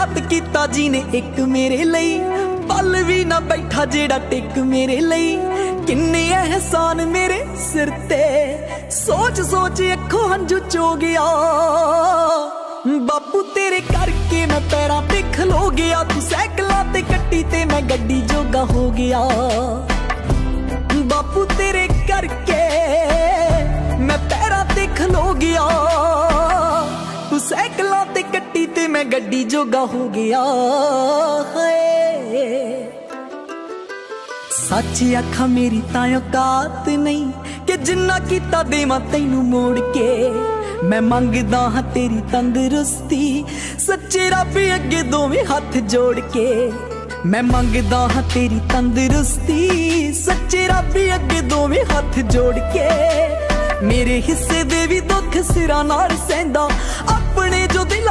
रात कीता जी ने एक मेरे लई, पल भी ना बैठा जेड़ा टिक मेरे लई। किन्ने एहसान मेरे सिर ते, सोच सोच अखों हंझू चो गया। बापू तेरे करके मैं पैरां ते खलो गया, तू सैकलां ते कट्टी ते मैं गड्डी जोगा हो गया। बापू तेरे करके मैं पैरां ते खलो गया, तू सैकलां ते कट्टी ते मैं गड्डी जोगा हो गया। सच आखा मेरी तां औकात नहीं कि जिन्ना कीता देवां तैनू मोड़ के। मैं मंगदा हां तेरी तंदुरुस्ती, सच्चे रब अगे दोवें हथ जोड़ के। मैं मंगदा हां तेरी तंदुरुस्ती, सच्चे रब अगे दोवें हथ जोड़ के। मेरे हिस्से दे भी दुख सिरां नाल सैंदा,